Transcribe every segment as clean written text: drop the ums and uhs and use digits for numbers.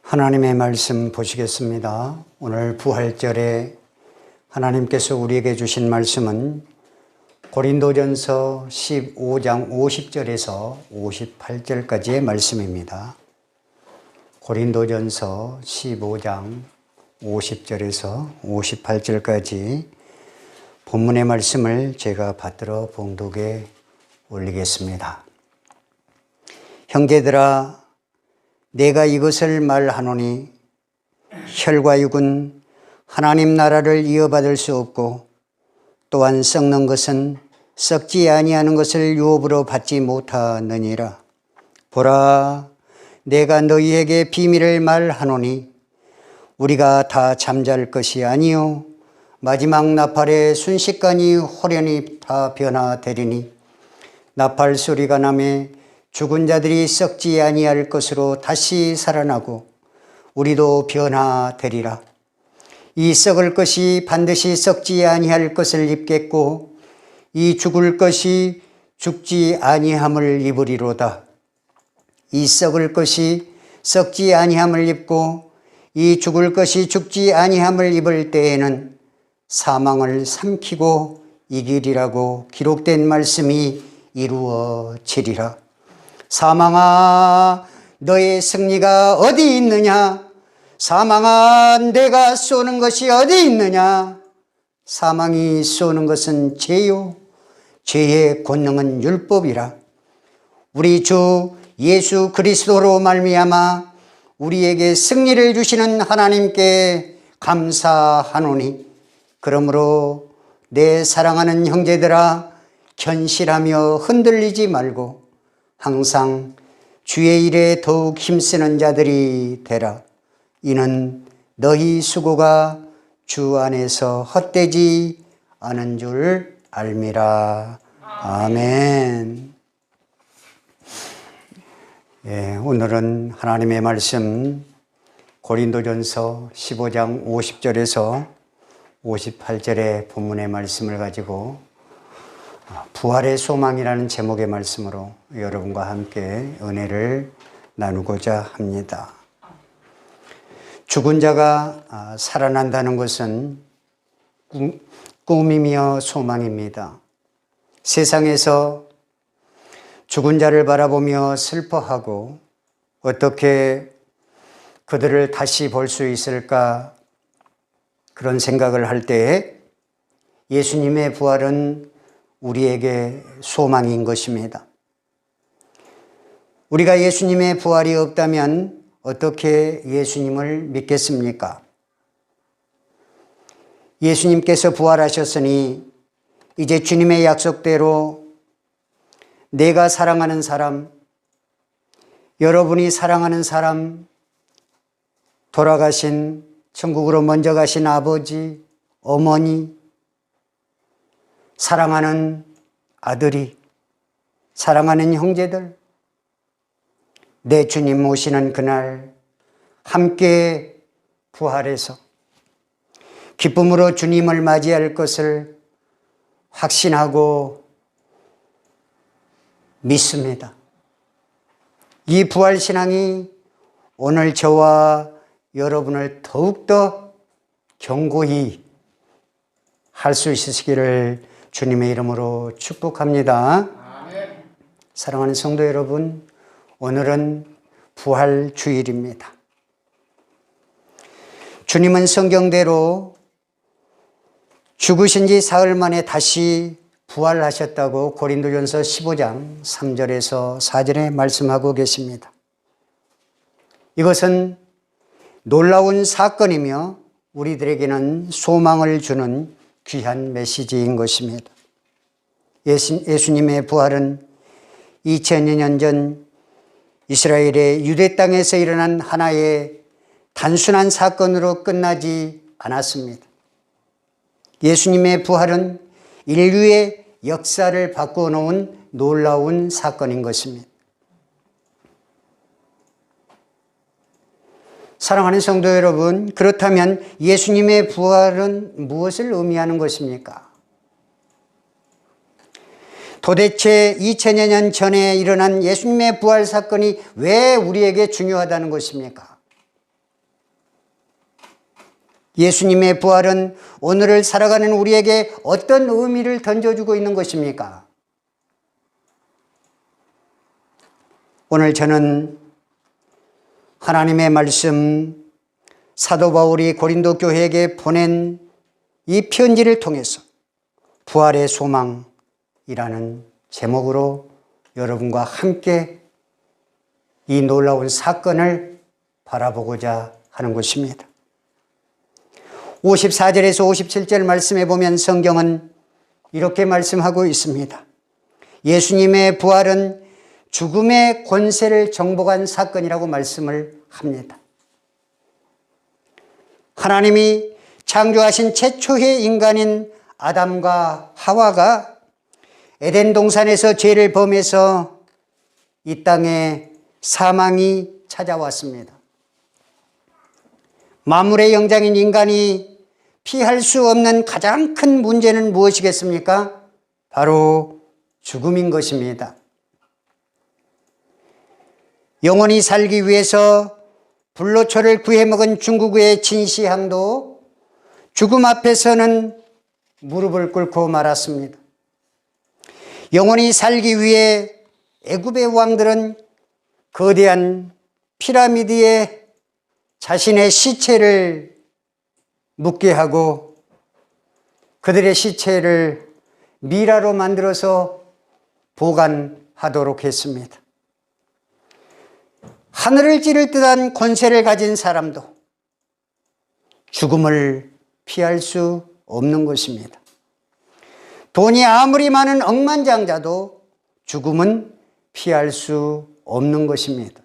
하나님의 말씀 보시겠습니다. 오늘 부활절에 하나님께서 우리에게 주신 말씀은 고린도전서 15장 50절에서 58절까지의 말씀입니다. 고린도전서 15장 50절에서 58절까지 본문의 말씀을 제가 받들어 봉독에 올리겠습니다. 형제들아, 내가 이것을 말하노니 혈과 육은 하나님 나라를 이어받을 수 없고 또한 썩는 것은 썩지 아니하는 것을 유업으로 받지 못하느니라. 보라, 내가 너희에게 비밀을 말하노니 우리가 다 잠잘 것이 아니요 마지막 나팔의 순식간이 호련히 다 변화되리니 나팔 소리가 나매 죽은 자들이 썩지 아니할 것으로 다시 살아나고 우리도 변화되리라. 이 썩을 것이 반드시 썩지 아니할 것을 입겠고 이 죽을 것이 죽지 아니함을 입으리로다. 이 썩을 것이 썩지 아니함을 입고 이 죽을 것이 죽지 아니함을 입을 때에는 사망을 삼키고 이기리라고 기록된 말씀이 이루어지리라. 사망아, 너의 승리가 어디 있느냐? 사망아, 내가 쏘는 것이 어디 있느냐? 사망이 쏘는 것은 죄요, 죄의 권능은 율법이라. 우리 주 예수 그리스도로 말미암아 우리에게 승리를 주시는 하나님께 감사하노니, 그러므로 내 사랑하는 형제들아, 견실하며 흔들리지 말고 항상 주의 일에 더욱 힘쓰는 자들이 되라. 이는 너희 수고가 주 안에서 헛되지 않은 줄 알미라. 아멘. 오늘은 하나님의 말씀 고린도전서 15장 50절에서 58절의 본문의 말씀을 가지고 부활의 소망이라는 제목의 말씀으로 여러분과 함께 은혜를 나누고자 합니다. 죽은 자가 살아난다는 것은 꿈이며 소망입니다. 세상에서 죽은 자를 바라보며 슬퍼하고 어떻게 그들을 다시 볼 수 있을까, 그런 생각을 할 때에 예수님의 부활은 우리에게 소망인 것입니다. 우리가 예수님의 부활이 없다면 어떻게 예수님을 믿겠습니까? 예수님께서 부활하셨으니 이제 주님의 약속대로 내가 사랑하는 사람, 여러분이 사랑하는 사람, 돌아가신 천국으로 먼저 가신 아버지, 어머니, 사랑하는 아들이, 사랑하는 형제들, 내 주님 오시는 그날 함께 부활해서 기쁨으로 주님을 맞이할 것을 확신하고 믿습니다. 이 부활신앙이 오늘 저와 여러분을 더욱더 견고히 할 수 있으시기를 주님의 이름으로 축복합니다. 아멘. 사랑하는 성도 여러분, 오늘은 부활 주일입니다. 주님은 성경대로 죽으신 지 사흘 만에 다시 부활하셨다고 고린도전서 15장 3절에서 4절에 말씀하고 계십니다. 이것은 놀라운 사건이며 우리들에게는 소망을 주는 귀한 메시지인 것입니다. 예수님의 부활은 2000여 년 전 이스라엘의 유대 땅에서 일어난 하나의 단순한 사건으로 끝나지 않았습니다. 예수님의 부활은 인류의 역사를 바꾸어 놓은 놀라운 사건인 것입니다. 사랑하는 성도 여러분, 그렇다면 예수님의 부활은 무엇을 의미하는 것입니까? 도대체 2000여 년 전에 일어난 예수님의 부활 사건이 왜 우리에게 중요하다는 것입니까? 예수님의 부활은 오늘을 살아가는 우리에게 어떤 의미를 던져주고 있는 것입니까? 오늘 저는 하나님의 말씀, 사도 바울이 고린도 교회에게 보낸 이 편지를 통해서 부활의 소망이라는 제목으로 여러분과 함께 이 놀라운 사건을 바라보고자 하는 것입니다. 54절에서 57절 말씀에 보면 성경은 이렇게 말씀하고 있습니다. 예수님의 부활은 죽음의 권세를 정복한 사건이라고 말씀을 합니다. 하나님이 창조하신 최초의 인간인 아담과 하와가 에덴 동산에서 죄를 범해서 이 땅에 사망이 찾아왔습니다. 만물의 영장인 인간이 피할 수 없는 가장 큰 문제는 무엇이겠습니까? 바로 죽음인 것입니다. 영원히 살기 위해서 불로초를 구해먹은 중국의 진시황도 죽음 앞에서는 무릎을 꿇고 말았습니다. 영원히 살기 위해 애굽의 왕들은 거대한 피라미드에 자신의 시체를 묻게 하고 그들의 시체를 미라로 만들어서 보관하도록 했습니다. 하늘을 찌를 듯한 권세를 가진 사람도 죽음을 피할 수 없는 것입니다. 돈이 아무리 많은 억만장자도 죽음은 피할 수 없는 것입니다.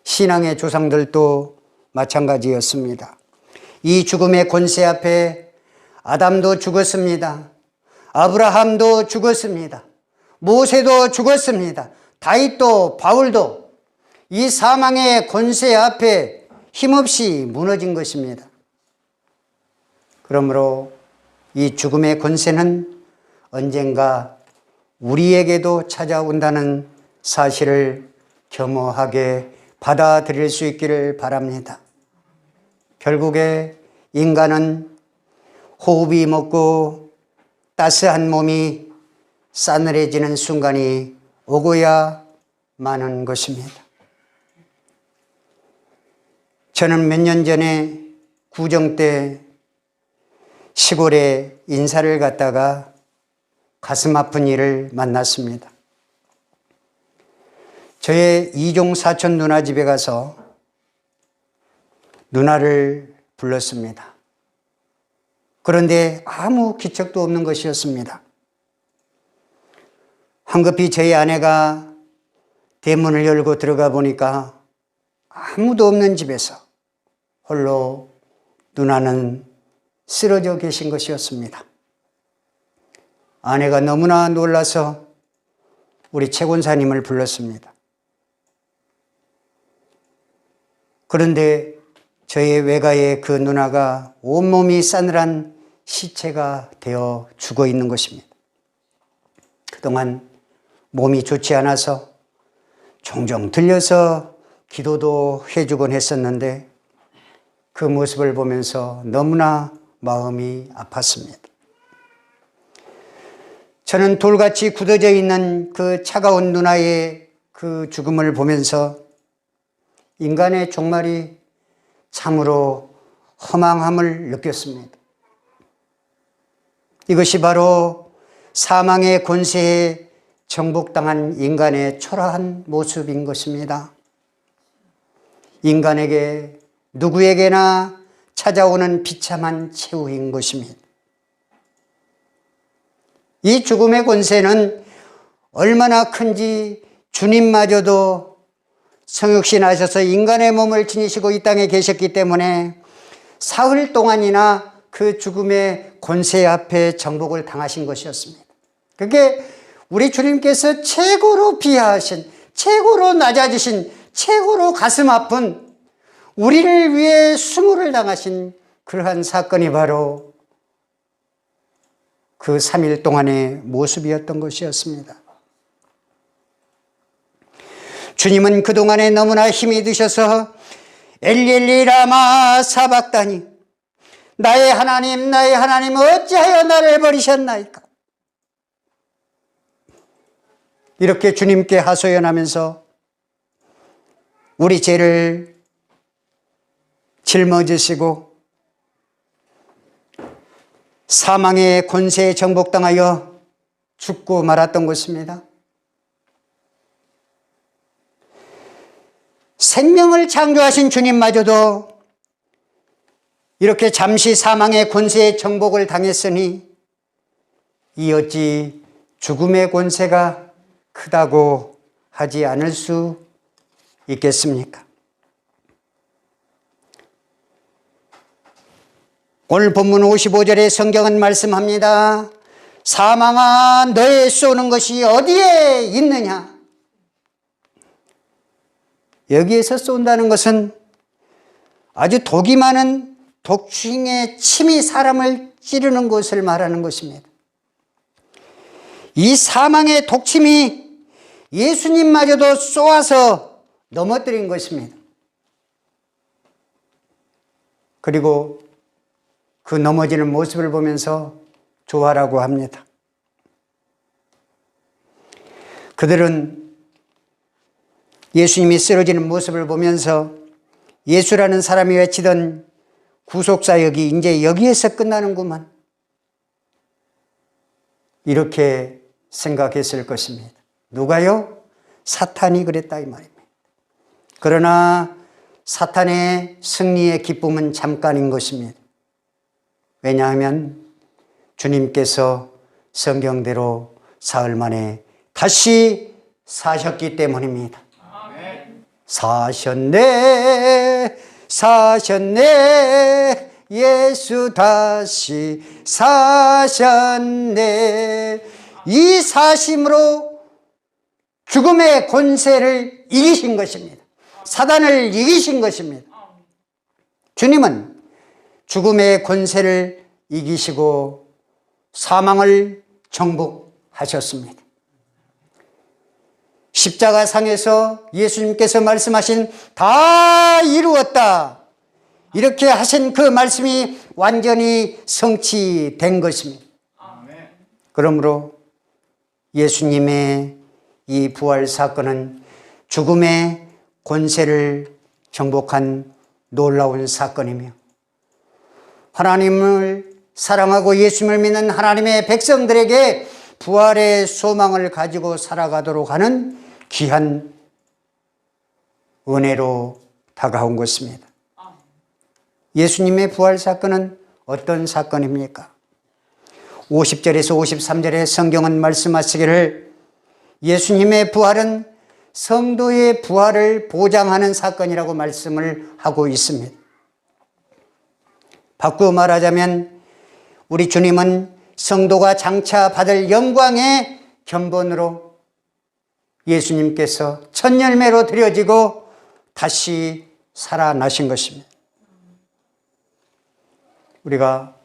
신앙의 조상들도 마찬가지였습니다. 이 죽음의 권세 앞에 아담도 죽었습니다. 아브라함도 죽었습니다. 모세도 죽었습니다. 다윗도 바울도 이 사망의 권세 앞에 힘없이 무너진 것입니다. 그러므로 이 죽음의 권세는 언젠가 우리에게도 찾아온다는 사실을 겸허하게 받아들일 수 있기를 바랍니다. 결국에 인간은 호흡이 멎고 따스한 몸이 싸늘해지는 순간이 오고야 마는 것입니다. 저는 몇 년 전에 구정 때 시골에 인사를 갔다가 가슴 아픈 일을 만났습니다. 저의 이종 사촌 누나 집에 가서 누나를 불렀습니다. 그런데 아무 기척도 없는 것이었습니다. 황급히 저희 아내가 대문을 열고 들어가 보니까 아무도 없는 집에서 홀로 누나는 쓰러져 계신 것이었습니다. 아내가 너무나 놀라서 우리 최 권사님을 불렀습니다. 그런데 저의 외가에 그 누나가 온몸이 싸늘한 시체가 되어 죽어 있는 것입니다. 그동안 몸이 좋지 않아서 종종 들려서 기도도 해주곤 했었는데 그 모습을 보면서 너무나 마음이 아팠습니다. 저는 돌같이 굳어져 있는 그 차가운 누나의 그 죽음을 보면서 인간의 종말이 참으로 허망함을 느꼈습니다. 이것이 바로 사망의 권세에 정복당한 인간의 초라한 모습인 것입니다. 인간에게 누구에게나 찾아오는 비참한 최후인 것입니다. 이 죽음의 권세는 얼마나 큰지 주님마저도 성육신 하셔서 인간의 몸을 지니시고 이 땅에 계셨기 때문에 사흘 동안이나 그 죽음의 권세 앞에 정복을 당하신 것이었습니다. 그게 우리 주님께서 최고로 비하하신, 최고로 낮아지신, 최고로 가슴 아픈 우리를 위해 수모를 당하신 그러한 사건이 바로 그 3일 동안의 모습이었던 것이었습니다. 주님은 그동안에 너무나 힘이 드셔서 엘리엘리 라마 사박다니 나의 하나님 어찌하여 나를 버리셨나이까. 이렇게 주님께 하소연하면서 우리 죄를 짊어지시고 사망의 권세에 정복당하여 죽고 말았던 것입니다. 생명을 창조하신 주님마저도 이렇게 잠시 사망의 권세에 정복을 당했으니 이 어찌 죽음의 권세가 크다고 하지 않을 수 있겠습니까? 오늘 본문 55절에 성경은 말씀합니다. 사망아 너의 쏘는 것이 어디에 있느냐? 여기에서 쏜다는 것은 아주 독이 많은 독충의 침이 사람을 찌르는 것을 말하는 것입니다. 이 사망의 독침이 예수님마저도 쏘아서 넘어뜨린 것입니다. 그리고 그 넘어지는 모습을 보면서 조화라고 합니다. 그들은 예수님이 쓰러지는 모습을 보면서 예수라는 사람이 외치던 구속사역이 이제 여기에서 끝나는구만, 이렇게 생각했을 것입니다. 누가요? 사탄이 그랬다 이 말입니다. 그러나 사탄의 승리의 기쁨은 잠깐인 것입니다. 왜냐하면 주님께서 성경대로 사흘 만에 다시 사셨기 때문입니다. 사셨네 예수 다시 사셨네. 이 사심으로 죽음의 권세를 이기신 것입니다. 사단을 이기신 것입니다. 주님은 죽음의 권세를 이기시고 사망을 정복하셨습니다. 십자가상에서 예수님께서 말씀하신 다 이루었다, 이렇게 하신 그 말씀이 완전히 성취된 것입니다. 그러므로 예수님의 이 부활 사건은 죽음의 권세를 정복한 놀라운 사건이며 하나님을 사랑하고 예수님을 믿는 하나님의 백성들에게 부활의 소망을 가지고 살아가도록 하는 귀한 은혜로 다가온 것입니다. 예수님의 부활 사건은 어떤 사건입니까? 50절에서 53절에 성경은 말씀하시기를 예수님의 부활은 성도의 부활을 보장하는 사건이라고 말씀을 하고 있습니다. 바꾸어 말하자면 우리 주님은 성도가 장차 받을 영광의 견본으로 예수님께서 첫 열매로 드려지고 다시 살아나신 것입니다. 우리가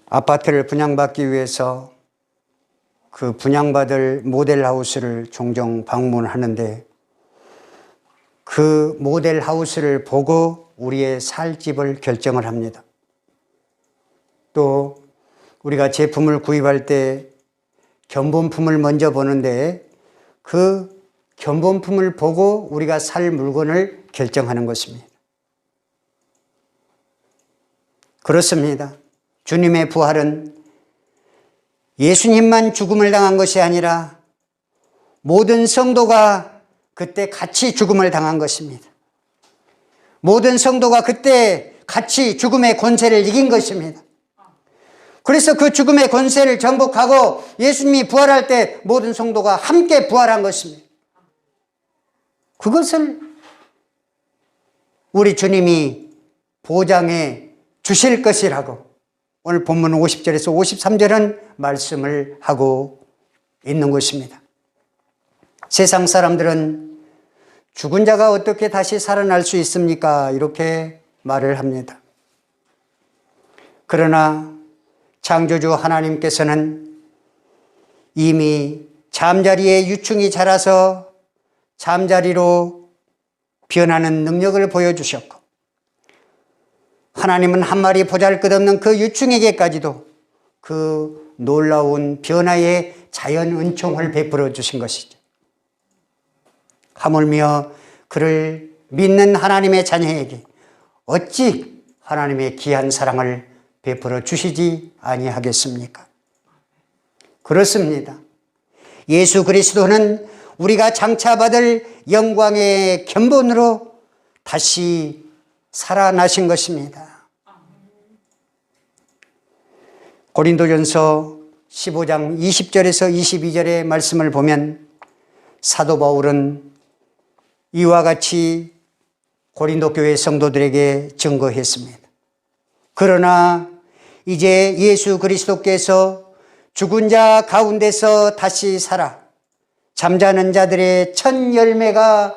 아파트를 분양받기 위해서 그 분양받을 모델하우스를 종종 방문하는데 그 모델하우스를 보고 우리의 살 집을 결정을 합니다. 또 우리가 제품을 구입할 때 견본품을 먼저 보는데 그 견본품을 보고 우리가 살 물건을 결정하는 것입니다. 그렇습니다. 주님의 부활은 예수님만 죽음을 당한 것이 아니라 모든 성도가 그때 같이 죽음을 당한 것입니다. 모든 성도가 그때 같이 죽음의 권세를 이긴 것입니다. 그래서 그 죽음의 권세를 정복하고 예수님이 부활할 때 모든 성도가 함께 부활한 것입니다. 그것을 우리 주님이 보장해 주실 것이라고 오늘 본문 50절에서 53절은 말씀을 하고 있는 것입니다. 세상 사람들은 죽은 자가 어떻게 다시 살아날 수 있습니까? 이렇게 말을 합니다. 그러나 창조주 하나님께서는 이미 잠자리에 유충이 자라서 잠자리로 변하는 능력을 보여주셨고, 하나님은 한 마리 보잘것없는 그 유충에게까지도 그 놀라운 변화의 자연 은총을 베풀어 주신 것이죠. 하물며 그를 믿는 하나님의 자녀에게 어찌 하나님의 귀한 사랑을 베풀어 주시지 아니하겠습니까? 그렇습니다. 예수 그리스도는 우리가 장차 받을 영광의 견본으로 다시 살아나신 것입니다. 고린도전서 15장 20절에서 22절의 말씀을 보면 사도 바울은 이와 같이 고린도 교회 성도들에게 증거했습니다. 그러나 이제 예수 그리스도께서 죽은 자 가운데서 다시 살아 잠자는 자들의 첫 열매가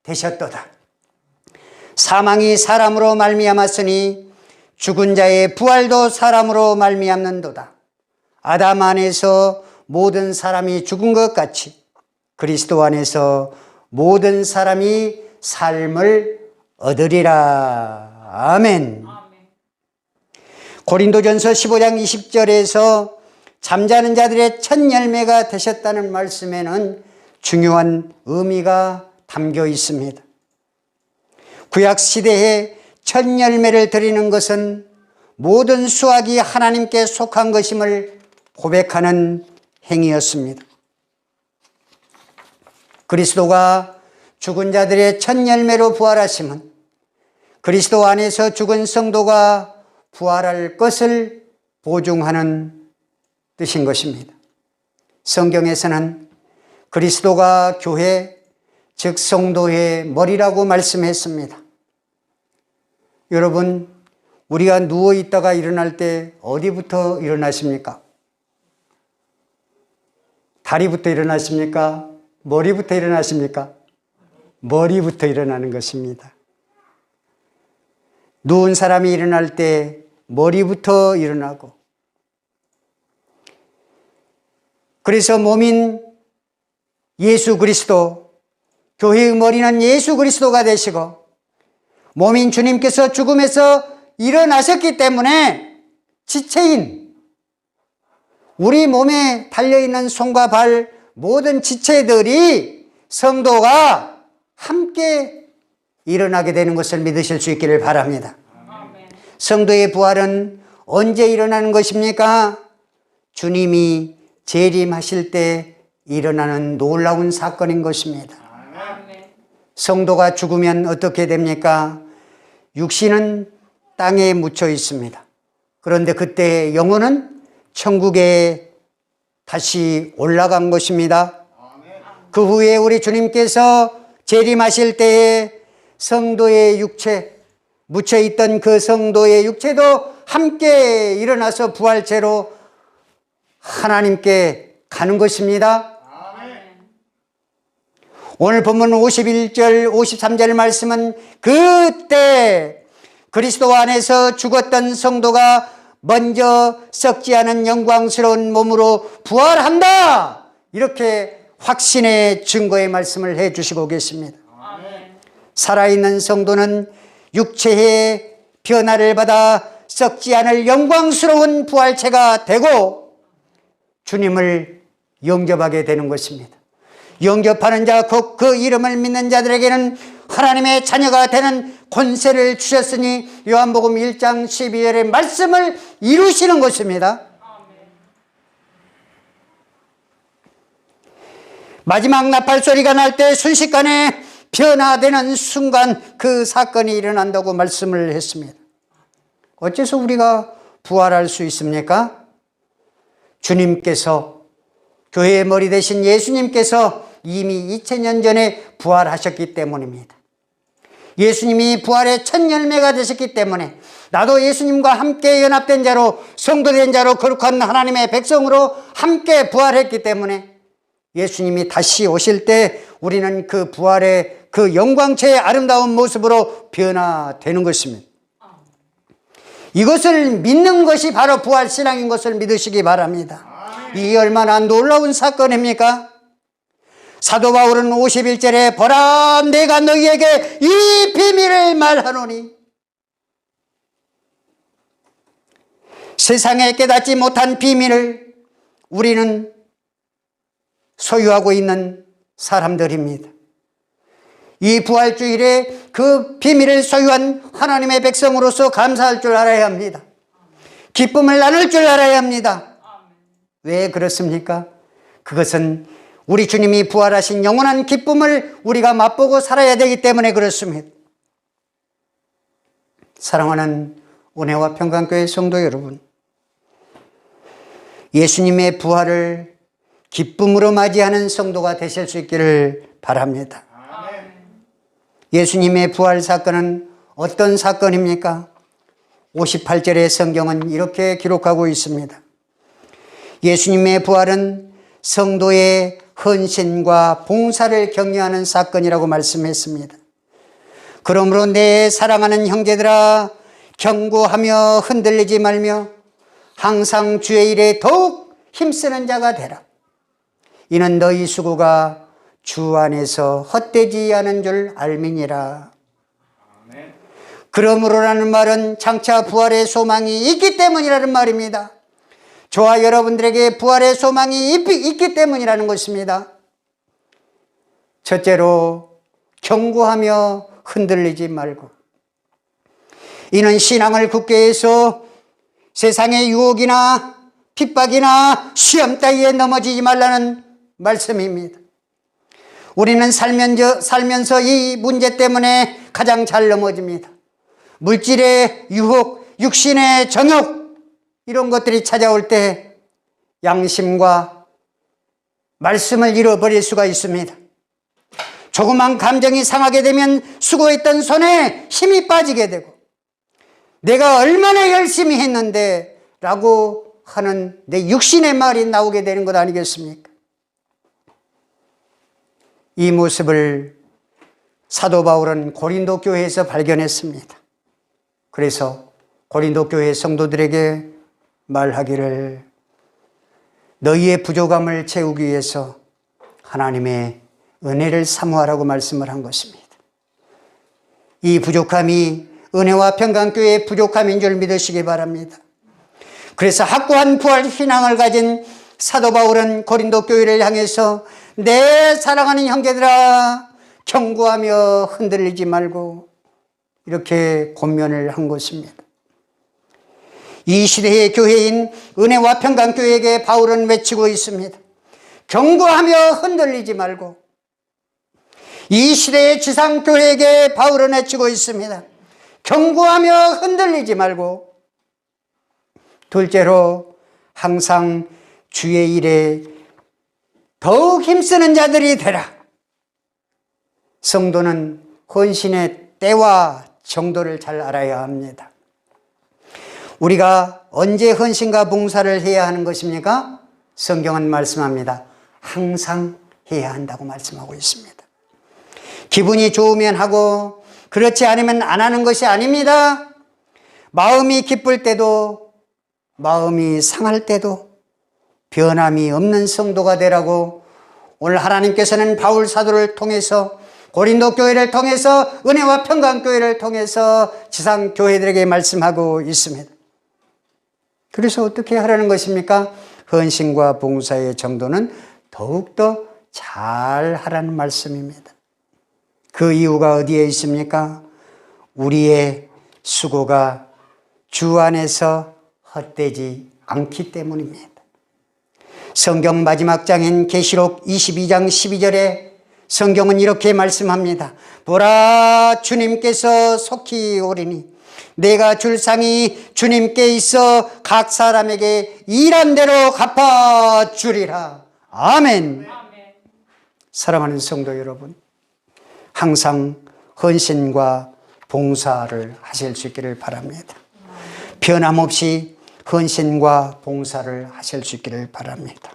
되셨도다. 사망이 사람으로 말미암았으니 죽은 자의 부활도 사람으로 말미암는도다. 아담 안에서 모든 사람이 죽은 것 같이 그리스도 안에서 모든 사람이 삶을 얻으리라. 아멘. 고린도전서 15장 20절에서 잠자는 자들의 첫 열매가 되셨다는 말씀에는 중요한 의미가 담겨 있습니다. 구약 시대에 첫 열매를 드리는 것은 모든 수확이 하나님께 속한 것임을 고백하는 행위였습니다. 그리스도가 죽은 자들의 첫 열매로 부활하심은 그리스도 안에서 죽은 성도가 부활할 것을 보증하는 뜻인 것입니다. 성경에서는 그리스도가 교회, 즉 성도의 머리라고 말씀했습니다. 여러분, 우리가 누워 있다가 일어날 때 어디부터 일어나십니까? 다리부터 일어나십니까? 머리부터 일어나십니까? 머리부터 일어나는 것입니다. 누운 사람이 일어날 때 머리부터 일어나고, 그래서 몸인 예수 그리스도, 교회의 머리는 예수 그리스도가 되시고 몸인 주님께서 죽음에서 일어나셨기 때문에 지체인 우리 몸에 달려있는 손과 발 모든 지체들이 성도가 함께 일어나게 되는 것을 믿으실 수 있기를 바랍니다. 성도의 부활은 언제 일어나는 것입니까? 주님이 재림하실 때 일어나는 놀라운 사건인 것입니다. 성도가 죽으면 어떻게 됩니까? 육신은 땅에 묻혀 있습니다. 그런데 그때 영혼은 천국에 다시 올라간 것입니다. 그 후에 우리 주님께서 재림하실 때에 성도의 육체, 묻혀있던 그 성도의 육체도 함께 일어나서 부활체로 하나님께 가는 것입니다. 오늘 본문 51절, 53절 말씀은 그때 그리스도 안에서 죽었던 성도가 먼저 썩지 않은 영광스러운 몸으로 부활한다! 이렇게 확신의 증거의 말씀을 해주시고 계십니다. 살아있는 성도는 육체의 변화를 받아 썩지 않을 영광스러운 부활체가 되고 주님을 영접하게 되는 것입니다. 영접하는 자, 곧 그 이름을 믿는 자들에게는 하나님의 자녀가 되는 권세를 주셨으니 요한복음 1장 12절의 말씀을 이루시는 것입니다. 마지막 나팔 소리가 날 때 순식간에 변화되는 순간 그 사건이 일어난다고 말씀을 했습니다. 어째서 우리가 부활할 수 있습니까? 주님께서, 교회의 머리 되신 예수님께서 이미 2000년 전에 부활하셨기 때문입니다. 예수님이 부활의 첫 열매가 되셨기 때문에 나도 예수님과 함께 연합된 자로, 성도된 자로, 거룩한 하나님의 백성으로 함께 부활했기 때문에 예수님이 다시 오실 때 우리는 그 부활의 그 영광체의 아름다운 모습으로 변화되는 것입니다. 이것을 믿는 것이 바로 부활신앙인 것을 믿으시기 바랍니다. 이 얼마나 놀라운 사건입니까? 사도 바울은 51절에 보라 내가 너희에게 이 비밀을 말하노니 세상에 깨닫지 못한 비밀을 우리는 소유하고 있는 사람들입니다. 이 부활주일에 그 비밀을 소유한 하나님의 백성으로서 감사할 줄 알아야 합니다. 기쁨을 나눌 줄 알아야 합니다. 왜 그렇습니까? 그것은 우리 주님이 부활하신 영원한 기쁨을 우리가 맛보고 살아야 되기 때문에 그렇습니다. 사랑하는 은혜와 평강교회 성도 여러분, 예수님의 부활을 기쁨으로 맞이하는 성도가 되실 수 있기를 바랍니다. 예수님의 부활 사건은 어떤 사건입니까? 58절의 성경은 이렇게 기록하고 있습니다. 예수님의 부활은 성도의 헌신과 봉사를 격려하는 사건이라고 말씀했습니다. 그러므로 내 사랑하는 형제들아 경고하며 흔들리지 말며 항상 주의 일에 더욱 힘쓰는 자가 되라. 이는 너희 수고가 주 안에서 헛되지 않은 줄 알미니라. 그러므로라는 말은 장차 부활의 소망이 있기 때문이라는 말입니다. 저와 여러분들에게 부활의 소망이 있기 때문이라는 것입니다. 첫째로 경고하며 흔들리지 말고, 이는 신앙을 굳게 해서 세상의 유혹이나 핍박이나 시험 따위에 넘어지지 말라는 말씀입니다. 우리는 살면서 이 문제 때문에 가장 잘 넘어집니다. 물질의 유혹, 육신의 정욕, 이런 것들이 찾아올 때 양심과 말씀을 잃어버릴 수가 있습니다. 조그만 감정이 상하게 되면 수고했던 손에 힘이 빠지게 되고, 내가 얼마나 열심히 했는데 라고 하는 내 육신의 말이 나오게 되는 것 아니겠습니까? 이 모습을 사도 바울은 고린도 교회에서 발견했습니다. 그래서 고린도 교회 성도들에게 말하기를 너희의 부족함을 채우기 위해서 하나님의 은혜를 사모하라고 말씀을 한 것입니다. 이 부족함이 은혜와 평강교회의 부족함인 줄 믿으시기 바랍니다. 그래서 확고한 부활 신앙을 가진 사도 바울은 고린도 교회를 향해서 내 사랑하는 형제들아 경고하며 흔들리지 말고 이렇게 권면을 한 것입니다. 이 시대의 교회인 은혜와 평강교회에게 바울은 외치고 있습니다. 경고하며 흔들리지 말고. 이 시대의 지상교회에게 바울은 외치고 있습니다. 경고하며 흔들리지 말고. 둘째로 항상 주의 일에 더욱 힘쓰는 자들이 되라. 성도는 헌신의 때와 정도를 잘 알아야 합니다. 우리가 언제 헌신과 봉사를 해야 하는 것입니까? 성경은 말씀합니다. 항상 해야 한다고 말씀하고 있습니다. 기분이 좋으면 하고 그렇지 않으면 안 하는 것이 아닙니다. 마음이 기쁠 때도 마음이 상할 때도 변함이 없는 성도가 되라고 오늘 하나님께서는 바울 사도를 통해서 고린도 교회를 통해서 은혜와 평강교회를 통해서 지상교회들에게 말씀하고 있습니다. 그래서 어떻게 하라는 것입니까? 헌신과 봉사의 정도는 더욱더 잘 하라는 말씀입니다. 그 이유가 어디에 있습니까? 우리의 수고가 주 안에서 헛되지 않기 때문입니다. 성경 마지막 장인 계시록 22장 12절에 성경은 이렇게 말씀합니다. 보라 주님께서 속히 오리니 내가 줄 상이 주님께 있어 각 사람에게 일한 대로 갚아주리라. 아멘. 사랑하는 성도 여러분, 항상 헌신과 봉사를 하실 수 있기를 바랍니다. 변함없이 헌신과 봉사를 하실 수 있기를 바랍니다.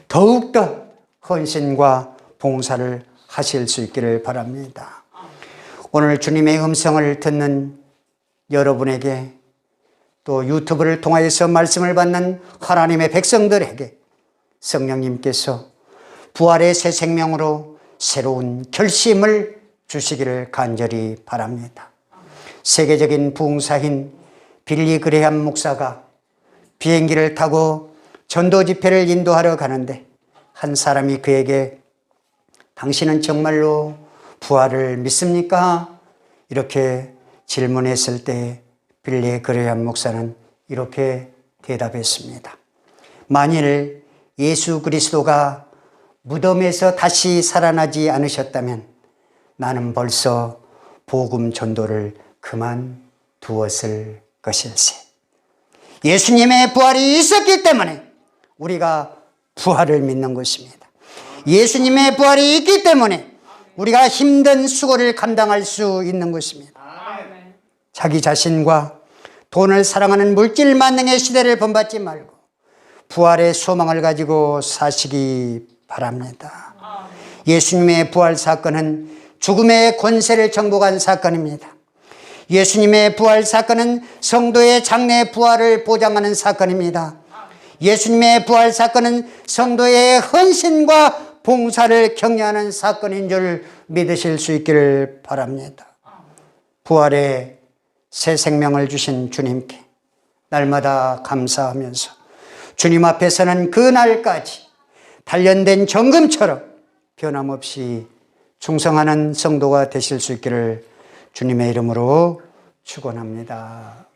더욱더 헌신과 봉사를 하실 수 있기를 바랍니다. 오늘 주님의 음성을 듣는 여러분에게 또 유튜브를 통하여서 말씀을 받는 하나님의 백성들에게 성령님께서 부활의 새 생명으로 새로운 결심을 주시기를 간절히 바랍니다. 세계적인 부흥사인 빌리 그레함 목사가 비행기를 타고 전도 집회를 인도하러 가는데 한 사람이 그에게 당신은 정말로 부활을 믿습니까? 이렇게 질문했을 때 빌리 그레함 목사는 이렇게 대답했습니다. 만일 예수 그리스도가 무덤에서 다시 살아나지 않으셨다면 나는 벌써 복음 전도를 그만두었을 것일세. 예수님의 부활이 있었기 때문에 우리가 부활을 믿는 것입니다. 예수님의 부활이 있기 때문에 우리가 힘든 수고를 감당할 수 있는 것입니다. 자기 자신과 돈을 사랑하는 물질 만능의 시대를 본받지 말고 부활의 소망을 가지고 사시기 바랍니다. 예수님의 부활 사건은 죽음의 권세를 정복한 사건입니다. 예수님의 부활 사건은 성도의 장래 부활을 보장하는 사건입니다. 예수님의 부활 사건은 성도의 헌신과 봉사를 격려하는 사건인 줄 믿으실 수 있기를 바랍니다. 부활의 새 생명을 주신 주님께 날마다 감사하면서 주님 앞에서는 그날까지 단련된 정금처럼 변함없이 충성하는 성도가 되실 수 있기를 주님의 이름으로 축원합니다.